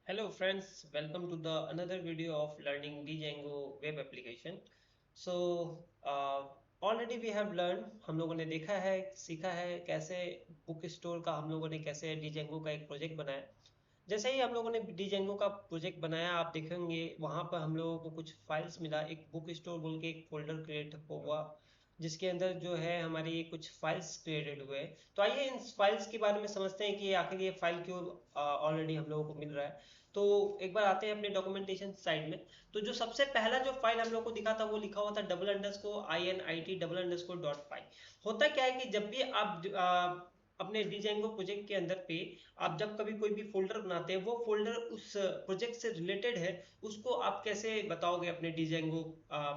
Hello friends, welcome to the another video of learning Django web application. So already we have learned, हम लोगों ने देखा है, सीखा है कैसे बुक स्टोर का हम लोगों ने कैसे Django का एक प्रोजेक्ट बनाया। जैसे ही हम लोगों ने Django का प्रोजेक्ट बनाया, आप देखेंगे वहां पर हम लोगों को कुछ फाइल्स मिला, एक बुक स्टोर बोल के एक फोल्डर क्रिएट हुआ जिसके अंदर जो है हमारी कुछ फाइल्स क्रिएटेड हुए। तो आइए इन फाइल्स के बारे में समझते हैं कि आखिर ये फाइल क्यों ऑलरेडी हम लोगों को मिल रहा है। तो एक बार आते हैं अपने डॉक्यूमेंटेशन साइड में। तो जो सबसे पहला जो फाइल हम लोग को दिखा था वो लिखा हुआ था double underscore INIT double underscore dot py. होता क्या है कि जब भी आप अपने Django प्रोजेक्ट के अंदर पे आप जब कभी कोई भी फोल्डर बनाते हैं, वो फोल्डर उस प्रोजेक्ट से रिलेटेड है, उसको आप कैसे बताओगे अपने Django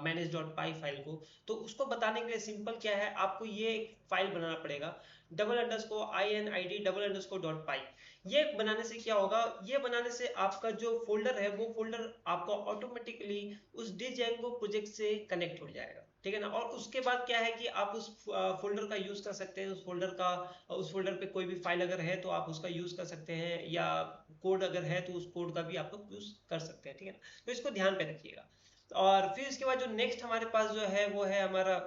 मैनेज डॉट पाई फाइल को। तो उसको बताने के लिए सिंपल क्या है, आपको ये एक फाइल बनाना पड़ेगा double underscore INIT double underscore dot py. ये बनाने से क्या होगा, ये बनाने से आपका जो फोल्डर है वो फोल्डर आपको ऑटोमेटिकली उस Django प्रोजेक्ट से कनेक्ट हो जाएगा, ठीक है ना। और उसके बाद क्या है कि आप उस फोल्डर का यूज कर सकते हैं, उस फोल्डर पे कोई भी फाइल अगर है तो आप उसका यूज कर सकते हैं, या कोड अगर है तो उस कोड का भी आप लोग यूज कर सकते हैं, ठीक है ना। तो इसको ध्यान पे रखिएगा। और फिर इसके बाद जो नेक्स्ट हमारे पास जो है वो है हमारा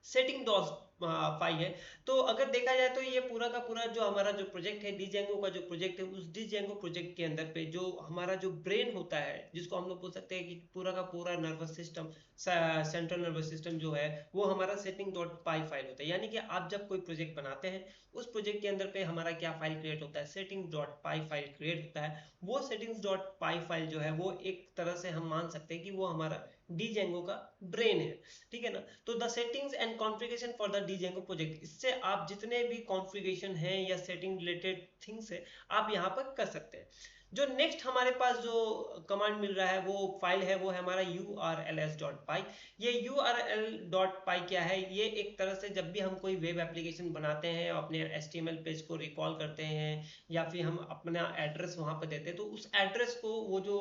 सेटिंग डॉस फाइल है। तो अगर देखा जाए तो ये पूरा का पूरा जो हमारा जो प्रोजेक्ट है Django का जो प्रोजेक्ट है, उस Django प्रोजेक्ट के अंदर पे जो हमारा जो ब्रेन होता है, जिसको हम लोग बोल सकते हैं कि पूरा का पूरा nervous system, central nervous system जो है वो हमारा सेटिंग डॉट पाई फाइल होता है। यानी कि आप जब कोई प्रोजेक्ट बनाते हैं, उस प्रोजेक्ट के अंदर पे हमारा क्या फाइल क्रिएट होता है, सेटिंग डॉट पाई फाइल क्रिएट होता है। वो सेटिंग्स डॉट पाई फाइल जो है वो एक तरह से हम मान सकते हैं कि वो हमारा Django का ब्रेन है, ठीक है ना। तो the settings and configuration for the Django project, इससे आप जितने भी कॉन्फ़िगरेशन हैं या सेटिंग रिलेटेड थिंग्स है आप यहाँ पर कर सकते हैं। जो नेक्स्ट हमारे पास जो कमांड मिल रहा है वो फाइल है, वो है हमारा urls.py। ये url.py क्या है, ये एक तरह से जब भी हम कोई वेब एप्लीकेशन बनाते हैं, अपने HTML पेज को रिकॉल करते हैं, या फिर हम अपना एड्रेस वहां पर देते हैं, तो उस एड्रेस को वो जो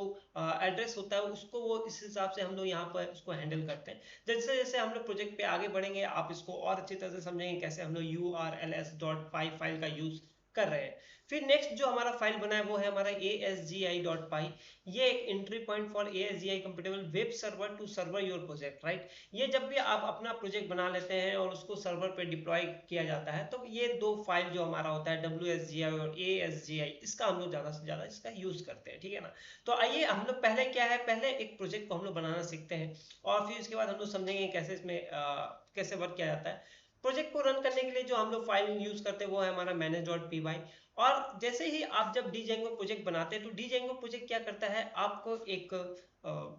एड्रेस होता है उसको वो इस हिसाब से हम लोग यहाँ पर उसको हैंडल करते हैं। जैसे जैसे हम लोग प्रोजेक्ट पे आगे बढ़ेंगे, आप इसको और अच्छी तरह से समझेंगे कैसे हम लोग urls.py फाइल का यूज कर रहे हैं। फिर नेक्स्ट जो हमारा फाइल बना है वो है हमारा asgi.py। ये एक entry point for ASGI compatible web server to server your project, right. ये जब भी आप अपना प्रोजेक्ट बना लेते हैं और उसको सर्वर पे डिप्लॉय किया जाता है, तो ये दो फाइल जो हमारा होता है WSGI और ASGI, इसका हम लोग ज्यादा से ज्यादा इसका यूज करते हैं, ठीक है ना। तो आइए हम लोग पहले क्या है, पहले एक प्रोजेक्ट को हम लोग बनाना सीखते हैं, और फिर उसके बाद हम लोग समझेंगे कैसे इसमें कैसे वर्क किया जाता है। प्रोजेक्ट को रन करने के लिए जो हम लोग फाइल यूज करते हैं वो है हमारा manage.py। और जैसे ही आप जब Django प्रोजेक्ट बनाते हैं तो Django प्रोजेक्ट क्या करता है, आपको एक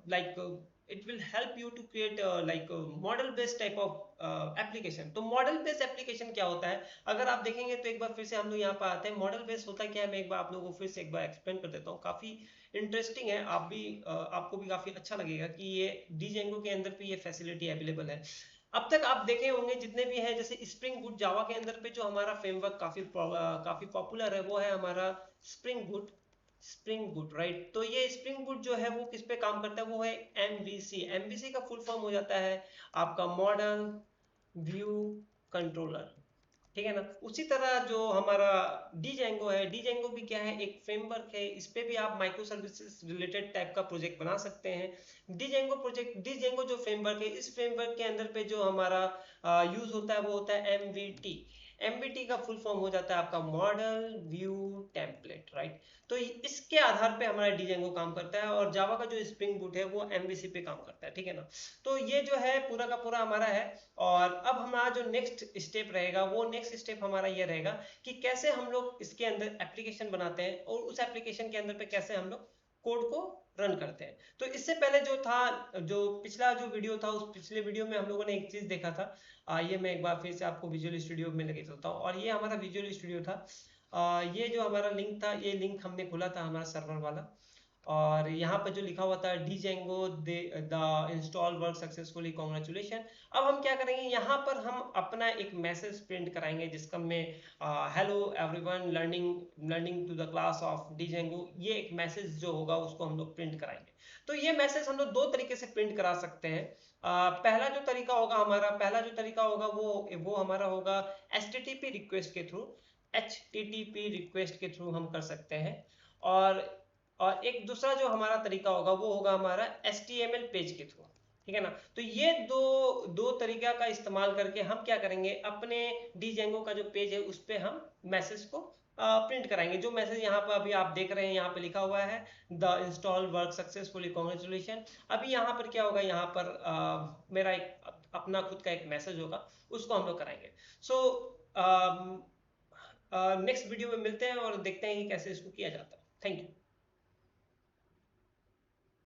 like it will help you to create like model based type of application. तो मॉडल बेस्ड एप्लीकेशन क्या होता है, अगर आप देखेंगे तो एक बार फिर से हम लोग यहाँ पर आते हैं। मॉडल बेस्ड होता क्या है, मैं एक बार आप लोगों को फिर से एक बार एक्सप्लेन कर देता हूँ, काफी इंटरेस्टिंग है। आपको भी काफी अच्छा लगेगा कि ये Django के अंदर पे ये फैसिलिटी अवेलेबल है। अब तक आप देखे होंगे जितने भी हैं, जैसे स्प्रिंग बूट जावा के अंदर पे जो हमारा फ्रेमवर्क काफी पॉपुलर है वो है हमारा स्प्रिंग बूट राइट। तो ये स्प्रिंग बूट जो है वो किस पे काम करता है, वो है MVC। का फुल फॉर्म हो जाता है आपका मॉडल व्यू कंट्रोलर, ठीक है ना। उसी तरह जो हमारा Django भी क्या है, एक फ्रेमवर्क है। इस पे भी आप माइक्रो सर्विसेज रिलेटेड टाइप का प्रोजेक्ट बना सकते हैं। Django जो फ्रेमवर्क है, इस फ्रेमवर्क के अंदर पे जो हमारा यूज होता है वो होता है MVT का फुल फॉर्म हो जाता है आपका मॉडल व्यू टेम्पलेट, राइट। तो इसके आधार पे हमारा Django काम करता है, और जावा का जो स्प्रिंग बूट है वो MVC पे काम करता है, ठीक है ना। तो ये जो है पूरा का पूरा हमारा है। और अब हमारा जो नेक्स्ट स्टेप रहेगा, वो नेक्स्ट स्टेप हमारा ये रहेगा कि कैसे हम लोग इसके अंदर एप्लीकेशन बनाते हैं, और उस एप्लीकेशन के अंदर पे कैसे हम लोग कोड को रन करते हैं। तो इससे पहले जो था, जो पिछला जो वीडियो था, उस पिछले वीडियो में हम लोगों ने एक चीज देखा था। ये मैं एक बार फिर से आपको विजुअल स्टूडियो में लगे चलता हूँ, और ये हमारा विजुअल स्टूडियो था। ये जो हमारा लिंक था, ये लिंक हमने खोला था हमारा सर्वर वाला, और यहाँ पर जो लिखा हुआ था Django the install work successfully congratulation. अब हम क्या करेंगे, यहाँ पर हम अपना एक मैसेज प्रिंट कराएंगे जिसका में hello everyone learning to the class of Django, ये एक मैसेज जो होगा उसको हम लोग प्रिंट कराएंगे। तो ये मैसेज हम लोग दो तरीके से प्रिंट करा सकते हैं। पहला जो तरीका होगा वो हमारा होगा HTTP रिक्वेस्ट के थ्रू। HTTP रिक्वेस्ट के थ्रू हम कर सकते हैं। और और एक दूसरा जो हमारा तरीका होगा वो होगा हमारा HTML पेज के थ्रू, ठीक है ना। तो ये दो तरीका का इस्तेमाल करके हम क्या करेंगे, अपने Django का जो पेज है उस पे हम मैसेज को प्रिंट कराएंगे। जो मैसेज यहाँ पर अभी आप देख रहे हैं, यहाँ पे लिखा हुआ है the install work successfully congratulation. अभी यहाँ पर क्या होगा, यहाँ पर मेरा एक अपना खुद का एक मैसेज होगा, उसको हम लोग कराएंगे। सो नेक्स्ट वीडियो में मिलते हैं और देखते हैं कि कैसे इसको किया जाता है। Thank you.